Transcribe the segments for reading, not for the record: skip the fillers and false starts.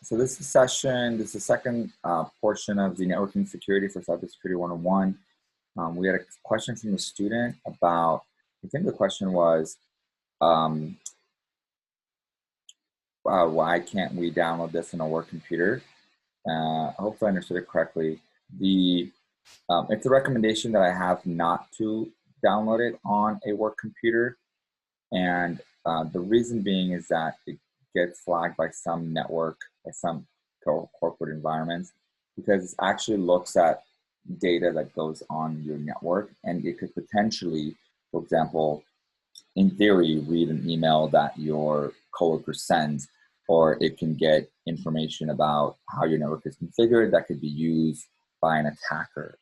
So this is the second portion of the networking security for CyberSecurity 101. We had a question from the student about, I think the question was, why can't we download this on a work computer? Hopefully I understood it correctly. It's a recommendation that I have not to download it on a work computer. And the reason being is that it gets flagged by some corporate environments, because it actually looks at data that goes on your network, and it could potentially, for example, in theory, read an email that your coworker sends, or it can get information about how your network is configured that could be used by an attacker.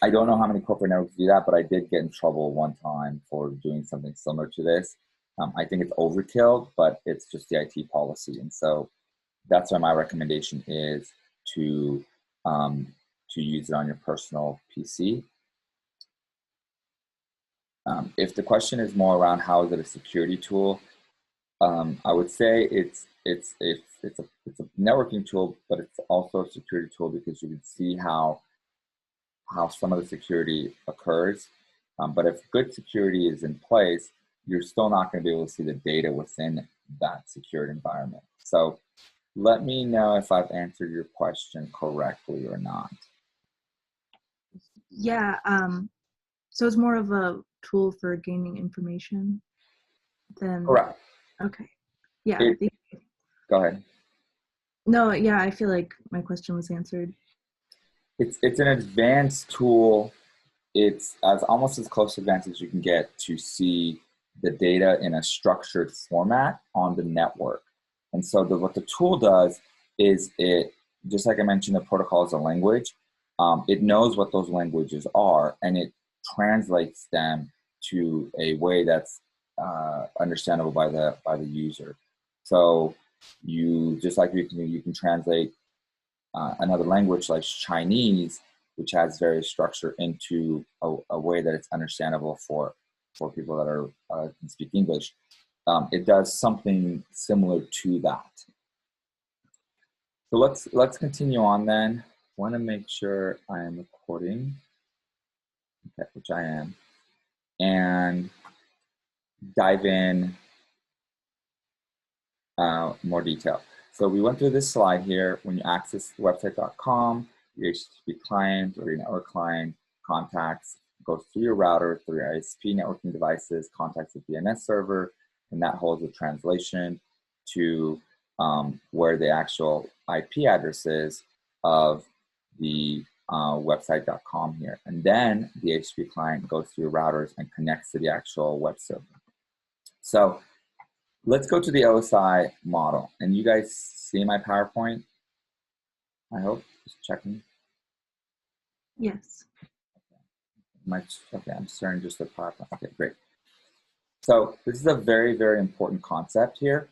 I don't know how many corporate networks do that, but I did get in trouble one time for doing something similar to this. I think it's overkill, but it's just the IT policy. And so that's why my recommendation is to use it on your personal PC. If the question is more around how is it a security tool, I would say it's a networking tool, but it's also a security tool because you can see how some of the security occurs. But if good security is in place, you're still not going to be able to see the data within that secured environment. So let me know if I've answered your question correctly or not. Yeah, so it's more of a tool for gaining information than... Correct. Okay, yeah. Go ahead. No, yeah, I feel like my question was answered. It's an advanced tool. It's almost as close to advanced as you can get to see the data in a structured format on the network. And so what the tool does is it, just like I mentioned, the protocol is a language. It knows what those languages are, and it translates them to a way that's understandable by the user. So just like you can translate another language like Chinese, which has various structure, into a way that it's understandable for people that can speak English. It does something similar to that. So let's continue on then. I want to make sure I am recording, okay, which I am, and dive in more detail. So we went through this slide here. When you access website.com, your HTTP client or your network client contacts goes through your router, through your ISP networking devices, contacts the DNS server, and that holds a translation to where the actual IP address is of the website.com here. And then the HTTP client goes through your routers and connects to the actual web server. So let's go to the OSI model. And you guys see my PowerPoint? I hope. Just checking. Yes. Okay, I'm sharing just the PowerPoint. Okay, great. So this is a very, very important concept here.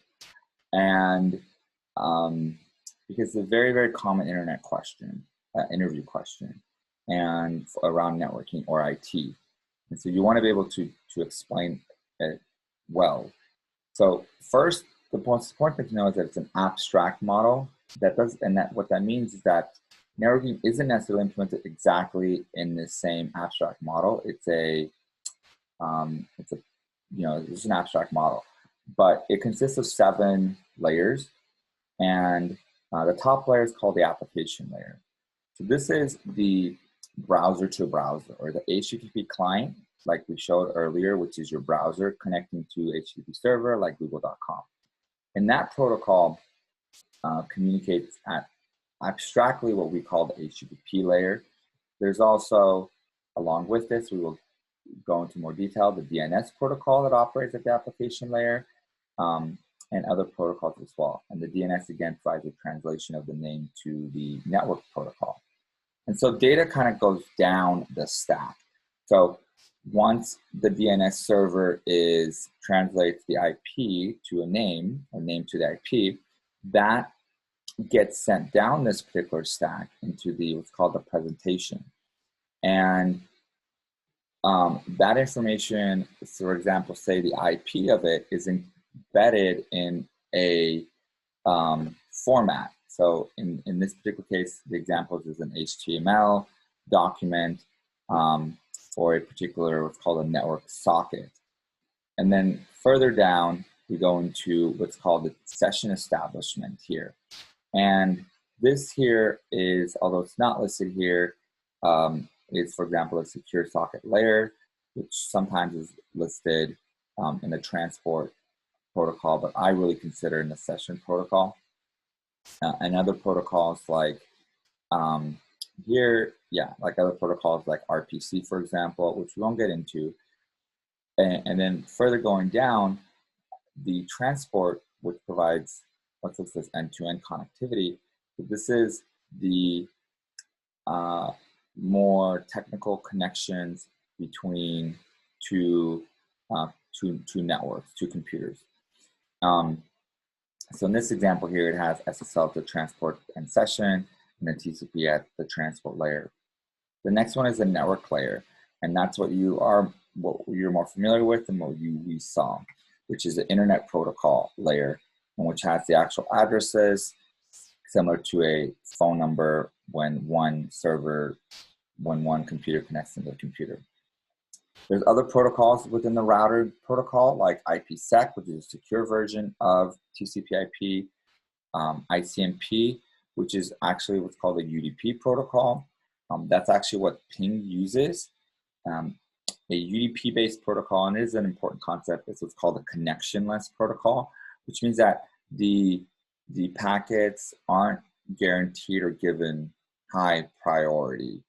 And because it's a very, very common internet question, interview question, and around networking or IT. And so you want to be able to explain it well. So first, the most important thing to know is that it's an abstract model. What that means is that networking isn't necessarily implemented exactly in the same abstract model. It's an abstract model, but it consists of 7 layers, and the top layer is called the application layer. So this is the browser to browser, or the HTTP client, like we showed earlier, which is your browser connecting to HTTP server like google.com. And that protocol communicates at abstractly what we call the HTTP layer. There's also, along with this, we will go into more detail, the DNS protocol that operates at the application layer, and other protocols as well. And the DNS, again, provides a translation of the name to the network protocol. And so data kind of goes down the stack. So once the DNS server translates the IP to a name, or name to the IP, that gets sent down this particular stack into what's called the presentation. And that information, for example, say the IP of it is embedded in a format. So in this particular case, the example is an HTML document for a particular what's called a network socket. And then further down, we go into what's called the session establishment here. And this here is, although it's not listed here, is, for example, a secure socket layer, which sometimes is listed in the transport protocol, but I really consider in the session protocol. And other protocols like here, yeah, like other protocols like RPC, for example, which we won't get into. And then further going down, the transport, which provides what's listed as end-to-end connectivity. This is the more technical connections between two networks, two computers. So in this example here, it has SSL to transport and session, and then TCP at the transport layer. The next one is the network layer, and that's what you're more familiar with and what we saw, which is the internet protocol layer, and which has the actual addresses similar to a phone number when one computer connects to the computer. There's other protocols within the router protocol, like IPsec, which is a secure version of TCP/IP, ICMP, which is actually what's called a UDP protocol. That's actually what ping uses. A UDP-based protocol, and it is an important concept, is what's called a connectionless protocol, which means that the packets aren't guaranteed or given high priority.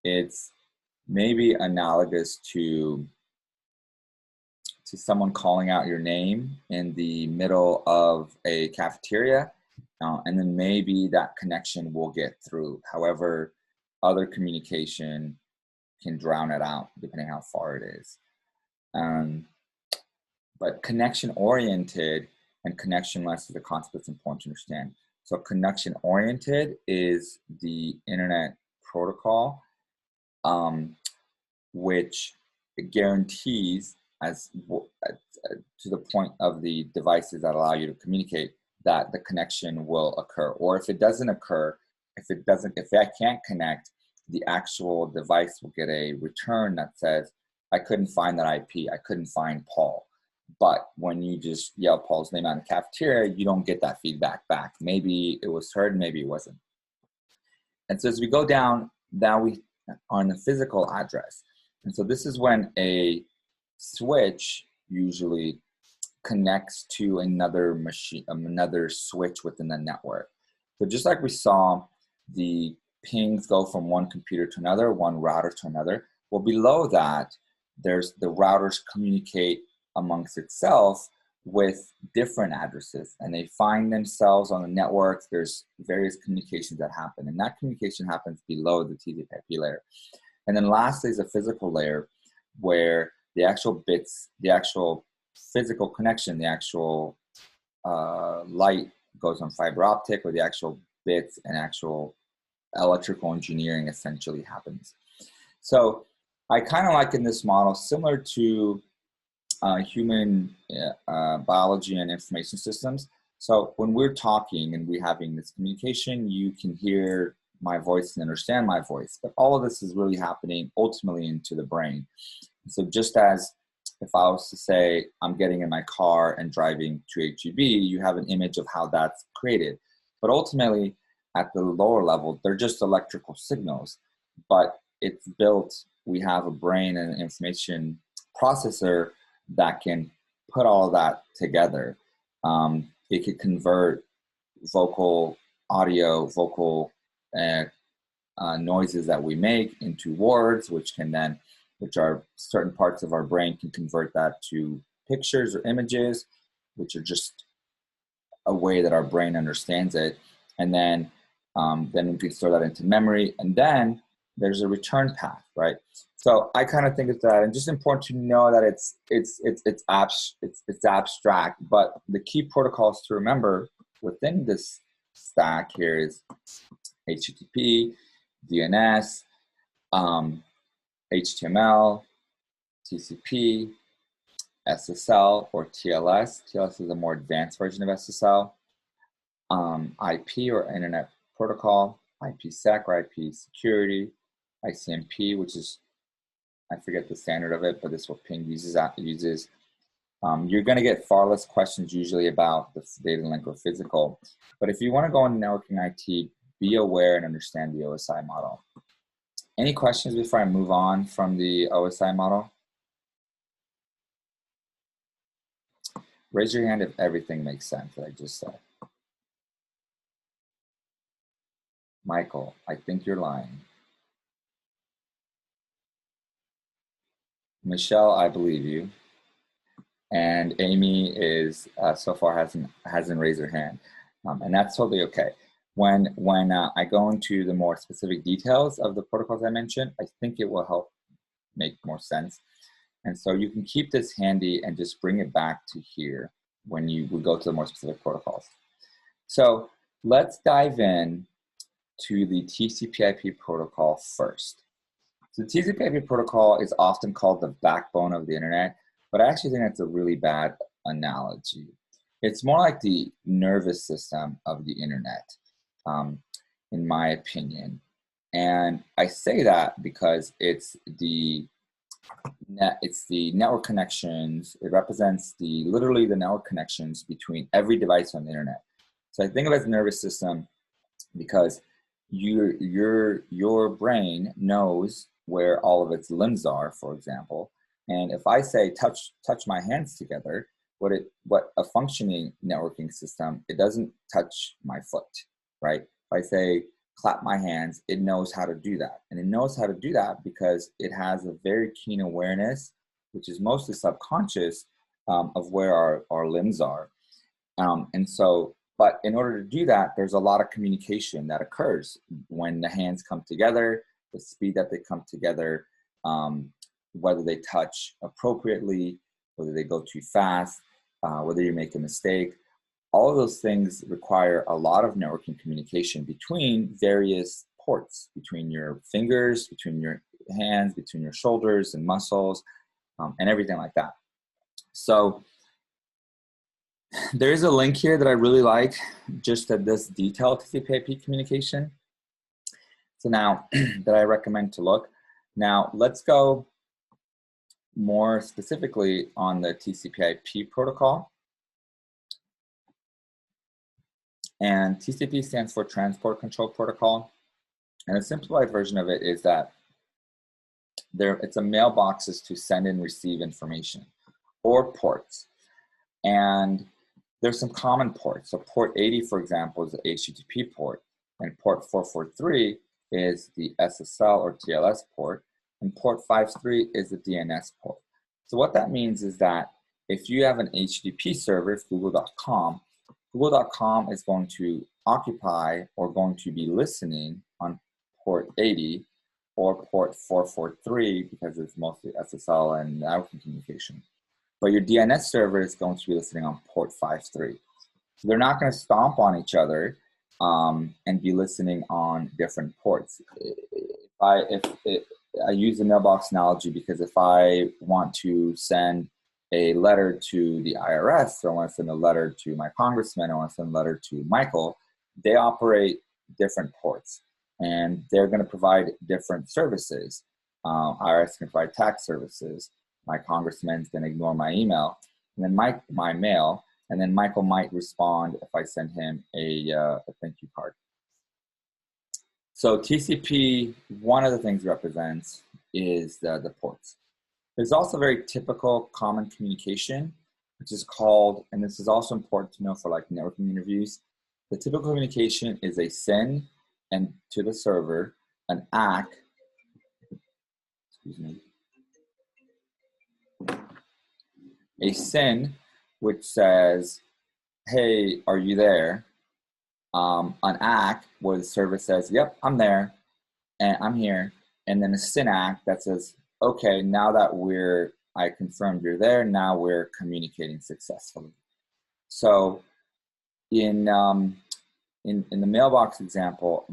It's maybe analogous to someone calling out your name in the middle of a cafeteria, and then maybe that connection will get through. However, other communication can drown it out depending how far it is. But connection-oriented and connectionless is a concept that's important to understand. So connection-oriented is the internet protocol, which guarantees to the point of the devices that allow you to communicate that the connection will occur. Or if it doesn't occur, if I can't connect, the actual device will get a return that says, I couldn't find that IP, I couldn't find Paul. But when you just yell Paul's name out in the cafeteria, you don't get that feedback back. Maybe it was heard, maybe it wasn't. And so as we go down, now we are on the physical address. And so this is when a switch usually connects to another machine, another switch within the network. So just like we saw the pings go from one computer to another, one router to another, well, below that, there's the routers communicate amongst itself with different addresses, and they find themselves on the network. There's various communications that happen, and that communication happens below the TCP/IP layer. And then lastly is a physical layer, where the actual bits, the actual physical connection, the actual light goes on fiber optic, or the actual bits and actual electrical engineering essentially happens. So I kind of liken this model similar to human biology and information systems. So when we're talking and we're having this communication, you can hear my voice and understand my voice, but all of this is really happening ultimately into the brain. So just as if I was to say, I'm getting in my car and driving to HEB, you have an image of how that's created. But ultimately, at the lower level, they're just electrical signals, but it's built, we have a brain and an information processor that can put all of that together. It could convert vocal, audio, vocal noises that we make into words, which are certain parts of our brain can convert that to pictures or images, which are just a way that our brain understands it. And then we can store that into memory. And then there's a return path, right? So I kind of think of that, and just important to know that it's abstract, but the key protocols to remember within this stack here is HTTP, DNS, HTML, TCP, SSL or TLS. TLS is a more advanced version of SSL. IP or Internet Protocol, IPsec or IP security, ICMP, which is, I forget the standard of it, but this is what ping uses. You're going to get far less questions usually about the data link or physical. But if you want to go into networking IT, be aware and understand the OSI model. Any questions before I move on from the OSI model? Raise your hand if everything makes sense that I just said. Michael, I think you're lying. Michelle, I believe you. And Amy is so far hasn't raised her hand, and that's totally okay. When I go into the more specific details of the protocols I mentioned, I think it will help make more sense. And so you can keep this handy and just bring it back to here when you would go to the more specific protocols. So let's dive in to the TCPIP protocol first. So the TCPIP protocol is often called the backbone of the internet, but I actually think that's a really bad analogy. It's more like the nervous system of the internet, in my opinion. And I say that because it's the network connections. It represents literally the network connections between every device on the internet. So I think of it as a nervous system because your brain knows where all of its limbs are, for example. And if I say touch my hands together, what a functioning networking system, it doesn't touch my foot, right? If I say clap my hands, it knows how to do that. And it knows how to do that because it has a very keen awareness, which is mostly subconscious, of where our limbs are. But in order to do that, there's a lot of communication that occurs when the hands come together, the speed that they come together, whether they touch appropriately, whether they go too fast, whether you make a mistake. All of those things require a lot of networking communication between various ports, between your fingers, between your hands, between your shoulders and muscles, and everything like that. So there is a link here that I really like, just at this detailed TCP/IP communication. So now that I recommend to look. Now let's go more specifically on the TCP/IP protocol. And TCP stands for Transport Control Protocol. And a simplified version of it is that it's a mailboxes to send and receive information, or ports. And there's some common ports. So port 80, for example, is the HTTP port, and port 443 is the SSL or TLS port, and port 53 is the DNS port. So what that means is that if you have an HTTP server, google.com, google.com is going to occupy or going to be listening on port 80 or port 443 because it's mostly SSL and networking communication. But your DNS server is going to be listening on port 53. So they're not going to stomp on each other and be listening on different ports. I use the mailbox analogy because if I want to send a letter to the IRS, or I want to send a letter to my congressman, or I want to send a letter to Michael, they operate different ports and they're going to provide different services. IRS can provide tax services. My congressman's going to ignore my email, and then my mail, and then Michael might respond if I send him a thank you card. So TCP, one of the things it represents is the ports. There's also very typical common communication, which is called, and this is also important to know for like networking interviews, the typical communication is a SYN and to the server, an ACK, excuse me, a SYN, which says, hey, are you there? An ACK, where the server says, yep, I'm there, and I'm here. And then a SYN-ACK that says, okay, now that I confirmed you're there, now we're communicating successfully. So in the mailbox example,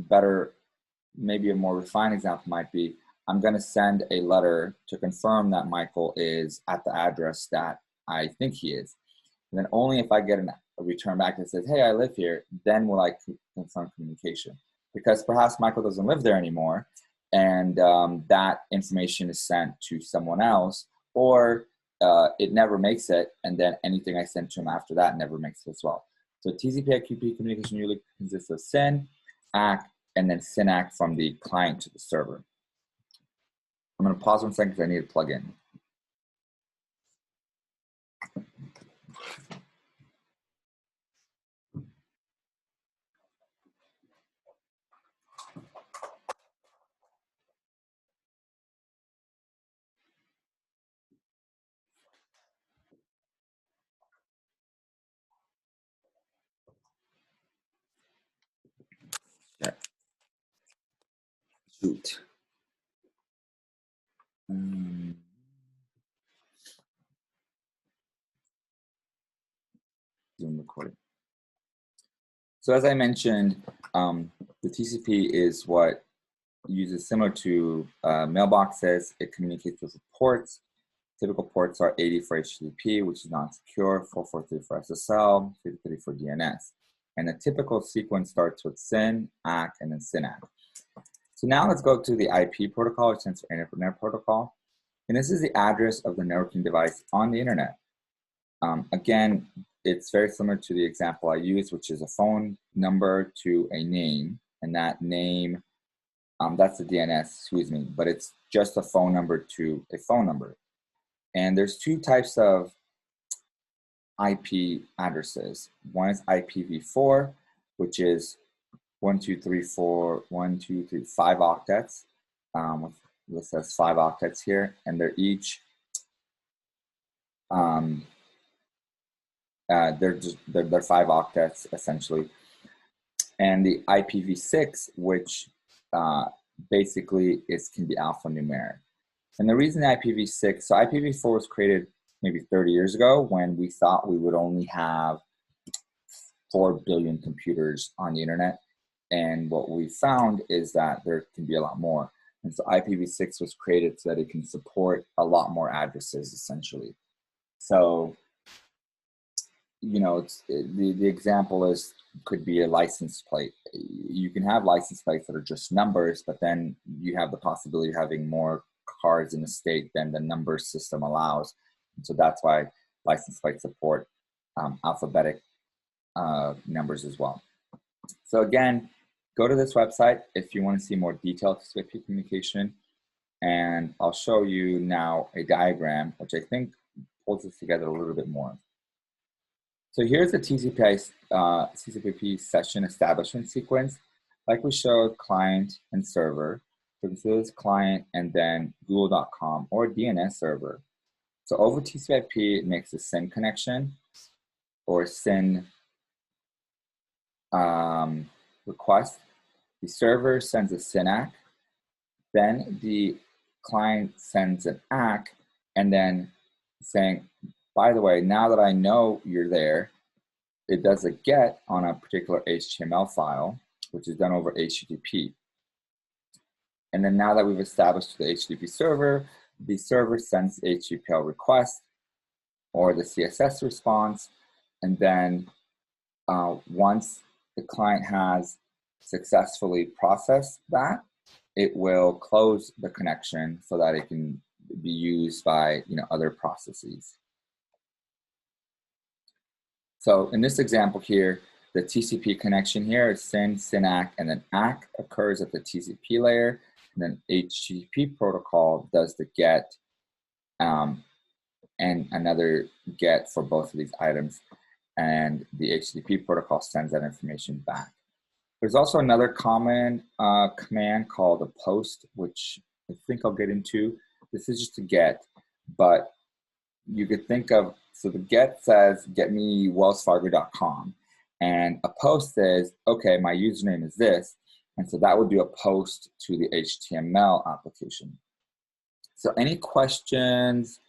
maybe a more refined example might be, I'm going to send a letter to confirm that Michael is at the address that I think he is. And then only if I get a return back that says, hey, I live here, then will I confirm communication. Because perhaps Michael doesn't live there anymore, and that information is sent to someone else, or it never makes it, and then anything I send to him after that never makes it as well. So TCP/IP communication usually consists of SYN, ACK, and then SYN/ACK from the client to the server. I'm going to pause 1 second because I need to plug in. Yeah. Shoot. Zoom recording. So as I mentioned, the TCP is what uses similar to mailboxes. It communicates with ports. Typical ports are 80 for HTTP, which is non-secure, 443 for SSL, 53 for DNS. And the typical sequence starts with SYN, ACK, and then SYN/ACK. So now let's go to the IP protocol, which stands for Internet Protocol. And this is the address of the networking device on the internet. Again, it's very similar to the example I used, which is a phone number to a name, and that name, that's the DNS, excuse me, but it's just a phone number to a phone number. And there's two types of IP addresses. One is IPv4, which is 5 octets. This has 5 octets here, and they're each they're 5 octets essentially. And the IPv6, which basically can be alphanumeric. And the reason IPv6, so IPv4 was created maybe 30 years ago when we thought we would only have 4 billion computers on the internet. And what we found is that there can be a lot more. And so IPv6 was created so that it can support a lot more addresses essentially. So, you know, the example could be a license plate. You can have license plates that are just numbers, but then you have the possibility of having more cards in the state than the number system allows. And so that's why license plates support alphabetic numbers as well. So again, go to this website if you want to see more detailed TCP communication. And I'll show you now a diagram, which I think pulls this together a little bit more. So here's the TCP/IP session establishment sequence. Like we showed, client and server. So this is client and then google.com or DNS server. So over TCP/IP, it makes a SYN connection or SYN request. The server sends a SYN/ACK. Then the client sends an ACK, and then saying, by the way, now that I know you're there, it does a GET on a particular HTML file, which is done over HTTP. And then now that we've established the HTTP server, the server sends the HTTPL request or the CSS response. And then once the client has successfully processed that, it will close the connection so that it can be used by other processes. So in this example here, the TCP connection here is SYN, SYN/ACK, and then ACK occurs at the TCP layer, and then HTTP protocol does the GET and another GET for both of these items, and the HTTP protocol sends that information back. There's also another common command called a POST, which I think I'll get into. This is just a GET, but you could think of, so the GET says, get me wellsfargo.com. And a POST says, okay, my username is this. And so that would do a POST to the HTML application. So any questions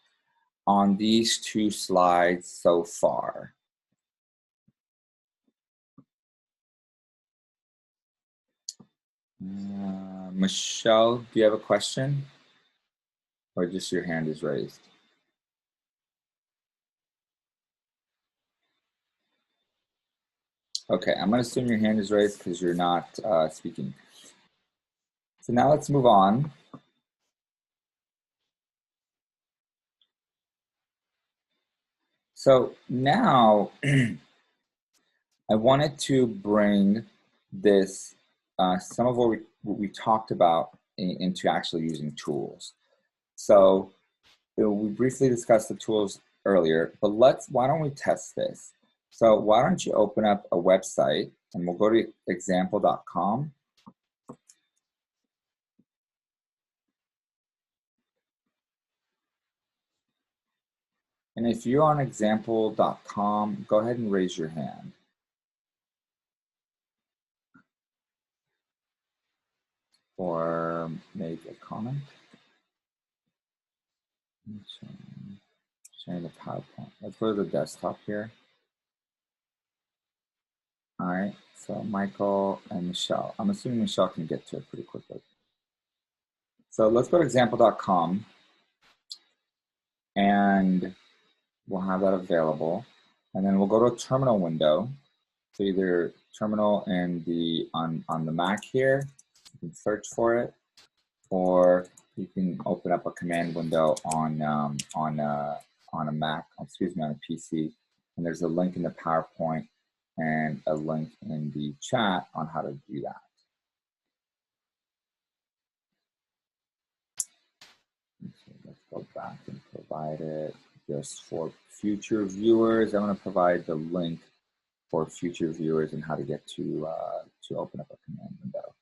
on these two slides so far? Michelle, do you have a question? Or just your hand is raised? Okay, I'm going to assume your hand is raised because you're not speaking. So now let's move on. So now I wanted to bring this, some of what we talked about into actually using tools. So we briefly discussed the tools earlier, but why don't we test this? So why don't you open up a website and we'll go to example.com. And if you're on example.com, go ahead and raise your hand. Or make a comment. Sharing the PowerPoint. Let's go to the desktop here. All right, so Michael and Michelle. I'm assuming Michelle can get to it pretty quickly. So let's go to example.com and we'll have that available. And then we'll go to a terminal window. So either terminal in on the Mac here, you can search for it, or you can open up a command window on a Mac, excuse me, on a PC. And there's a link in the PowerPoint and a link in the chat on how to do that. So let's go back and provide it just for future viewers. I'm going to provide the link for future viewers and how to get to open up a command window.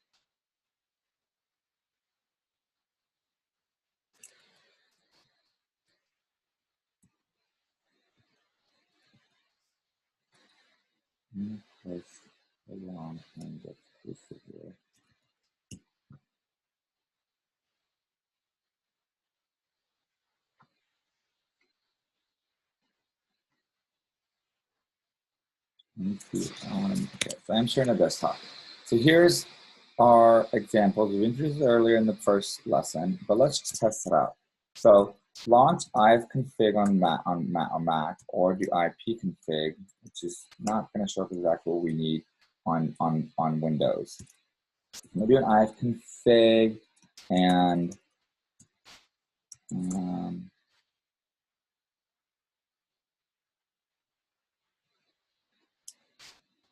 Place along and get posted here. Okay, so I'm sharing a desktop. So here's our examples. We introduced it earlier in the first lesson, but let's just test it out. So launch ivconfig on Mac or do ipconfig, which is not going to show up exactly what we need on Windows. I'm going to do an ivconfig and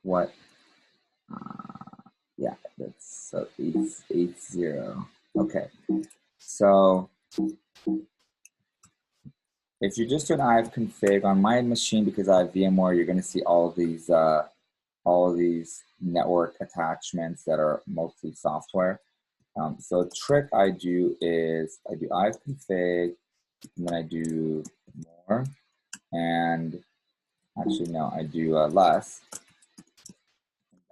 what? Yeah, that's so 880. Okay, so if you just do an ivconfig on my machine, because I have VMware, you're going to see all of these network attachments that are mostly software. So the trick I do is I do ivconfig, and then I do more, and actually no, I do less.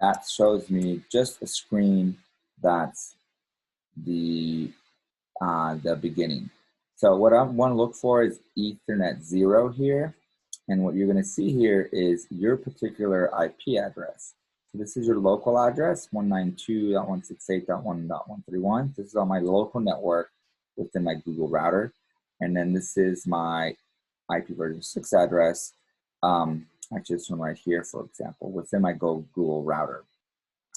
That shows me just a screen that's the beginning. So what I want to look for is Ethernet 0 here. And what you're going to see here is your particular IP address. So this is your local address, 192.168.1.131. This is on my local network within my Google router. And then this is my IP version 6 address, actually this one right here, for example, within my Google router.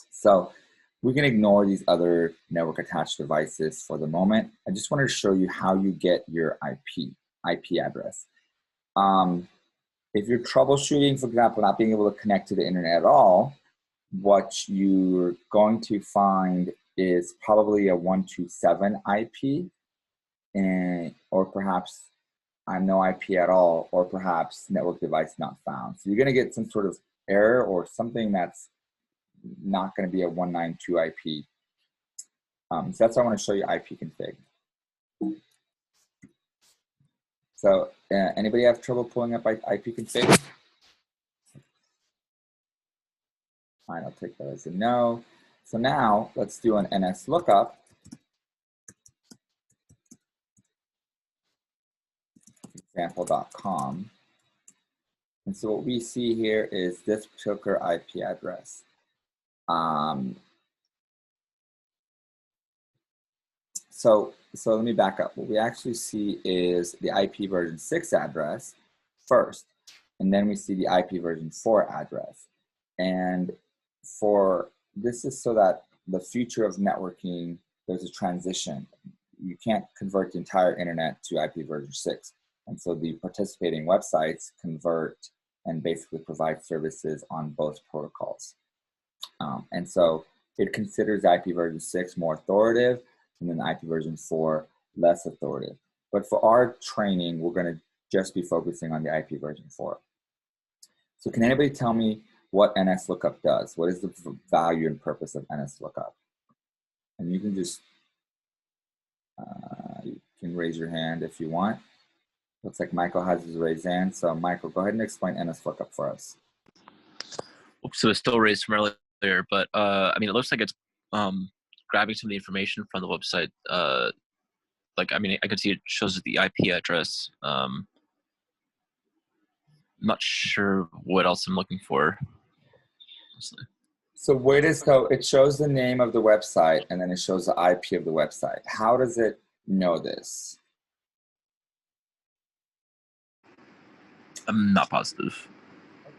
So we can ignore these other network attached devices for the moment. I just wanted to show you how you get your IP address. If you're troubleshooting, for example, not being able to connect to the internet at all, what you're going to find is probably a 127 IP, or perhaps no IP at all, or perhaps network device not found. So you're going to get some sort of error or something that's not going to be a 192 IP. So that's why I want to show you ipconfig. So anybody have trouble pulling up ipconfig? Fine, I'll take that as a no. So now let's do an NS lookup. Example.com. And so what we see here is this particular IP address. So let me back up. What we actually see is the IP version 6 address first, and then we see the IP version 4 address. And this is so that the future of networking, there's a transition. You can't convert the entire internet to IP version 6. And so the participating websites convert and basically provide services on both protocols. And so it considers IP version 6 more authoritative and then IP version 4 less authoritative. But for our training, we're going to just be focusing on the IP version 4. So can anybody tell me what NSLOOKUP does? What is the value and purpose of NSLOOKUP? And you can just, you can raise your hand if you want. Looks like Michael has his raised hand. So Michael, go ahead and explain NSLOOKUP for us. So it's still raised from earlier, but I mean, it looks like it's grabbing some of the information from the website. Like, I mean, I can see it shows the IP address. I'm not sure what else I'm looking for. Honestly. So it shows the name of the website and then it shows the IP of the website. How does it know this? I'm not positive.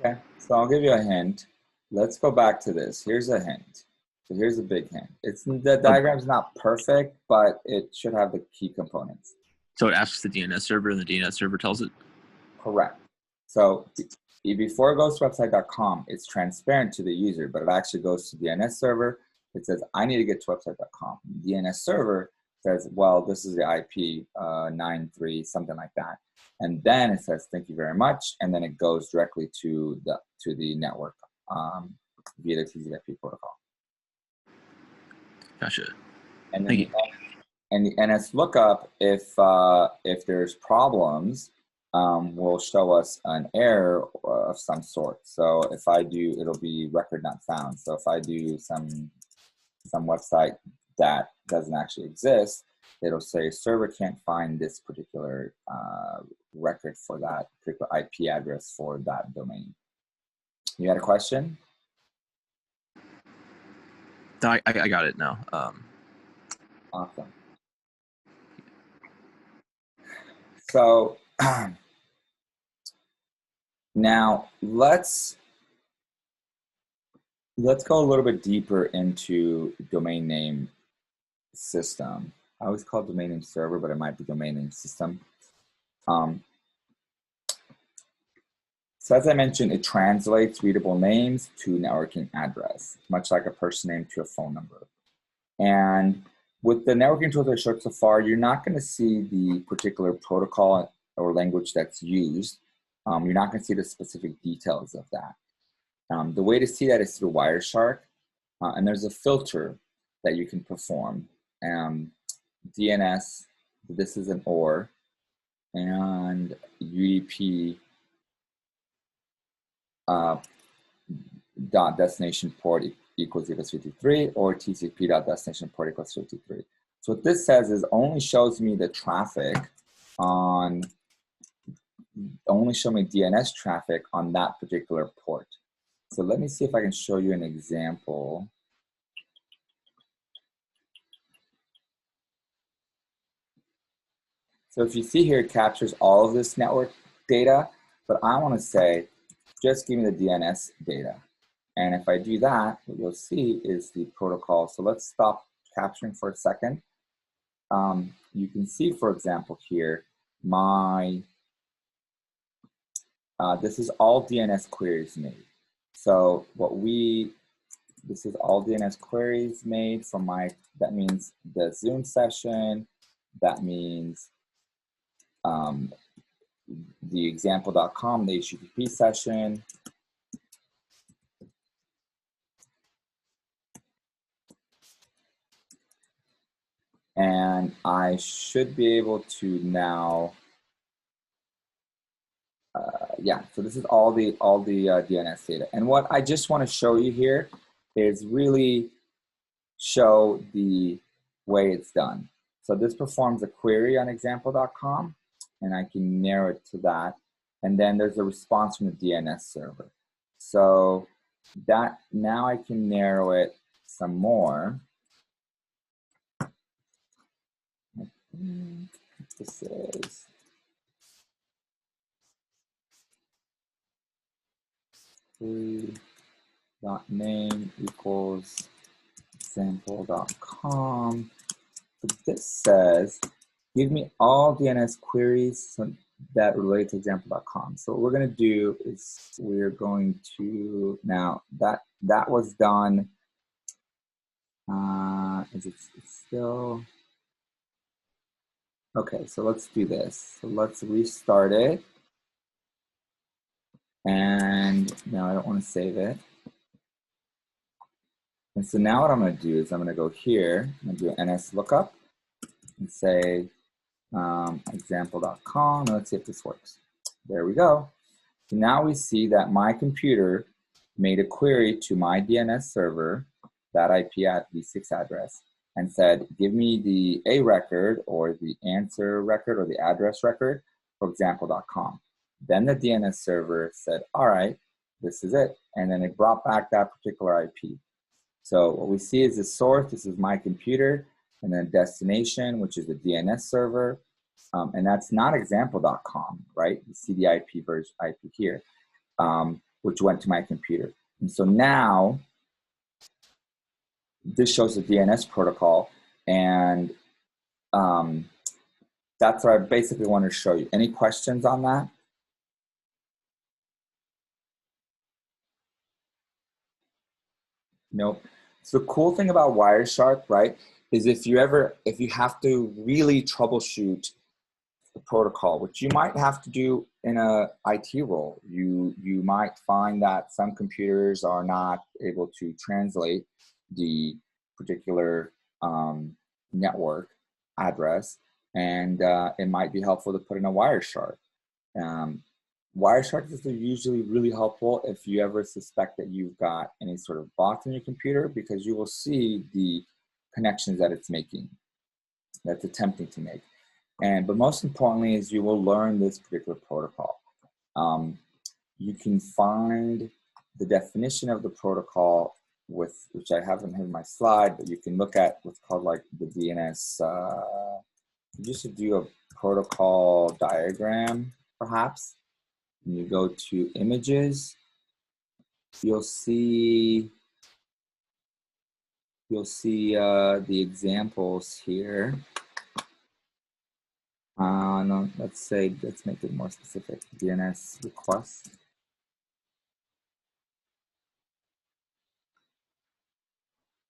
Okay, so I'll give you a hint. Let's go back to this. Here's a hint. So here's a big hint. The diagram's not perfect, but it should have the key components. So it asks the DNS server and the DNS server tells it? Correct. So before it goes to website.com, it's transparent to the user, but it actually goes to the DNS server. It says, I need to get to website.com. The DNS server says, well, this is the IP 93, something like that. And then it says, thank you very much. And then it goes directly to the network via the TCPAP protocol. Gotcha. And Thank you. And the NSLOOKUP, if there's problems, will show us an error of some sort. So if I do, it'll be record not found. So if I do some website that doesn't actually exist, it'll say server can't find this particular record for that particular IP address for that domain. You had a question? I got it now. Awesome. So now let's go a little bit deeper into domain name system. I always call it domain name server, but it might be domain name system. So as I mentioned, it translates readable names to networking address, much like a person name to a phone number. And with the networking tools I showed so far, you're not going to see the particular protocol or language that's used. You're not going to see the specific details of that. The way to see that is through Wireshark, and there's a filter that you can perform. DNS, this is an OR, and UDP dot destination port equals 53, or TCP dot destination port equals 53. So what this says is only shows me the traffic only show me DNS traffic on that particular port. So let me see if I can show you an example. So if you see here, it captures all of this network data, but I want to say, just give me the DNS data. And if I do that, what you'll see is the protocol. So let's stop capturing for a second. You can see, for example, here, this is all DNS queries made. So this is all DNS queries made from that means the Zoom session, that means the example.com, the HTTP session, and I should be able to now, yeah, so this is all the DNS data. And what I just want to show you here is really show the way it's done. So this performs a query on example.com, and I can narrow it to that. And then there's a response from the DNS server. So that now I can narrow it some more. This is name equals example.com. So this says, give me all DNS queries that relate to example.com. So what we're going to do is we're going to, now that was done, it's still, okay, so let's do this. So let's restart it. And now I don't want to save it. And so now what I'm going to do is I'm going to go here, I'm going to do an NS lookup and say example.com, and let's see if this works. There we go. So now we see that my computer made a query to my DNS server, that IP at v6 address, and said, give me the A record or the answer record or the address record for example.com. Then the DNS server said, all right, this is it. And then it brought back that particular IP. So what we see is the source, this is my computer, and then destination, which is the DNS server. And that's not example.com, right? You see the IP version, IP here, which went to my computer. And so now, this shows the DNS protocol, and that's what I basically want to show you. Any questions on that? Nope. So the cool thing about Wireshark, right, is if you have to really troubleshoot the protocol, which you might have to do in a IT role, you might find that some computers are not able to translate the particular network address, and it might be helpful to put in a Wireshark. Wireshark is usually really helpful if you ever suspect that you've got any sort of bots on your computer, because you will see the connections that it's making, that's attempting to make. But most importantly is you will learn this particular protocol. You can find the definition of the protocol which I haven't in my slide, but you can look at what's called like the DNS, you should do a protocol diagram perhaps. And you go to images, you'll see the examples here. No, let's make it more specific. DNS request.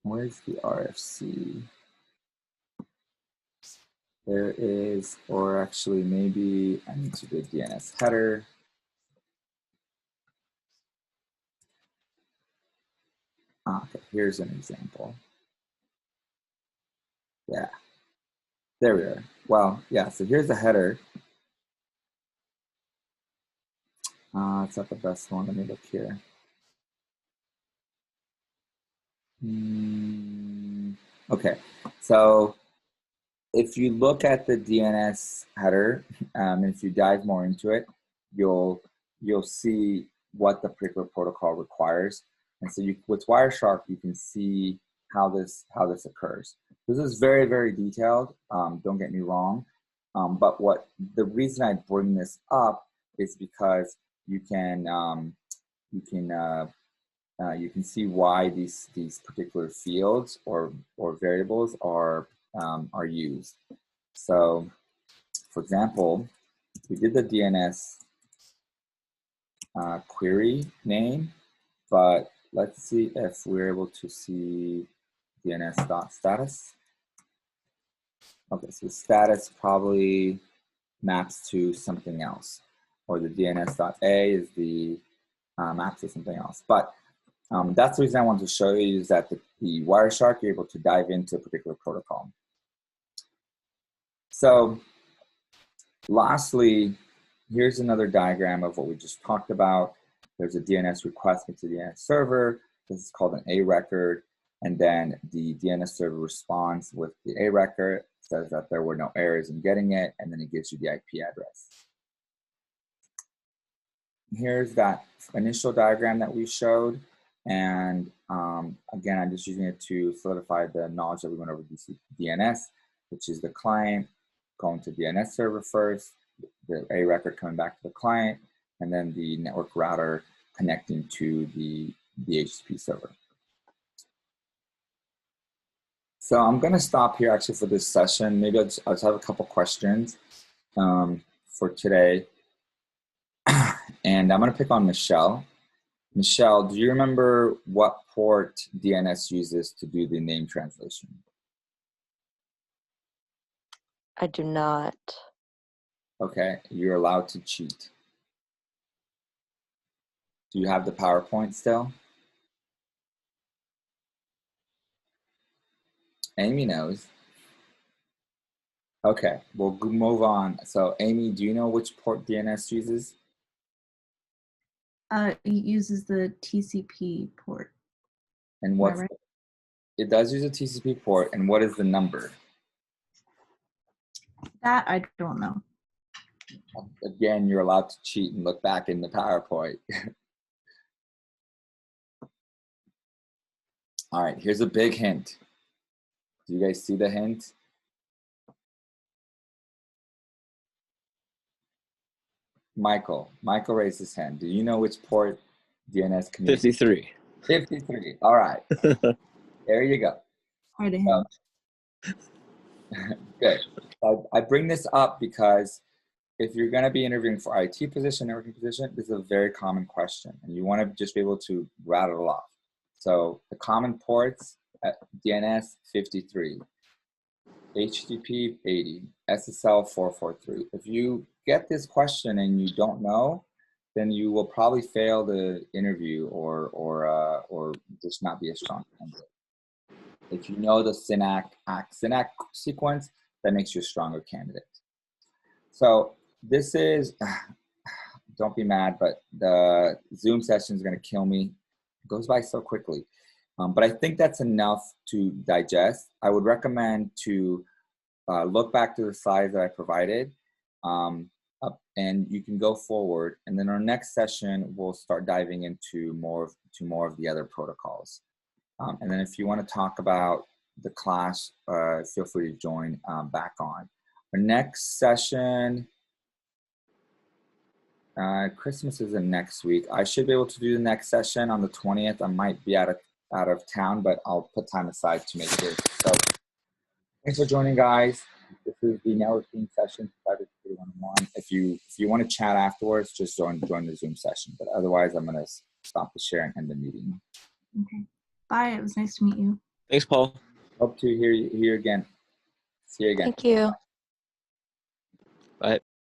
Where's the RFC? There is, or actually maybe I need to do a DNS header. Okay, here's an example. Yeah, there we are. Well, yeah, so here's the header. It's not the best one, let me look here. Okay, so if you look at the DNS header, if you dive more into it, you'll see what the particular protocol requires. And so with Wireshark, you can see how this occurs. This is very, very detailed. Don't get me wrong. But the reason I bring this up is because you can see why these particular fields or variables are used. So, for example, we did the DNS query name, but let's see if we're able to see DNS.status. Okay, so status probably maps to something else, or the DNS.a is the maps to something else. But that's the reason I wanted to show you is that the Wireshark, you're able to dive into a particular protocol. So lastly, here's another diagram of what we just talked about. There's a DNS request to the DNS server. This is called an A record. And then the DNS server responds with the A record, says that there were no errors in getting it, and then it gives you the IP address. Here's that initial diagram that we showed. And again, I'm just using it to solidify the knowledge that we went over DNS, which is the client going to DNS server first, the A record coming back to the client, and then the network router connecting to the the HTTP server. So I'm going to stop here actually for this session. Maybe I'll just have a couple questions for today. And I'm going to pick on Michelle. Michelle, do you remember what port DNS uses to do the name translation? I do not. Okay, you're allowed to cheat. Do you have the PowerPoint still? Amy knows. Okay, we'll move on. So Amy, do you know which port DNS uses? It uses the TCP port. And what's right? It does use a TCP port, and what is the number? That I don't know. Again, you're allowed to cheat and look back in the PowerPoint. All right, here's a big hint. Do you guys see the hint? Michael raised his hand. Do you know which port DNS can use? 53. 53. All right. There you go. Hard to hint. Good. I bring this up because if you're going to be interviewing for IT position, networking position, this is a very common question, and you want to just be able to rattle it off. So the common ports, DNS 53, HTTP 80, SSL 443. If you get this question and you don't know, then you will probably fail the interview or just not be a strong candidate. If you know the SYNAC sequence, that makes you a stronger candidate. So this is, don't be mad, but the Zoom session is going to kill me. It goes by so quickly. But I think that's enough to digest. I would recommend to look back to the slides that I provided, and you can go forward. And then our next session, we'll start diving into more of the other protocols. And then if you want to talk about the class, feel free to join back on. Our next session, Christmas is in next week. I should be able to do the next session on the 20th. I might be out of town, but I'll put time aside to make sure. So thanks for joining, guys. This is the networking session, CyberSecurity 101. If you want to chat afterwards, just join the Zoom session. But otherwise, I'm going to stop the share and end the meeting. Okay. Bye. It was nice to meet you. Thanks, Paul. Hope to hear you again. See you again. Thank you.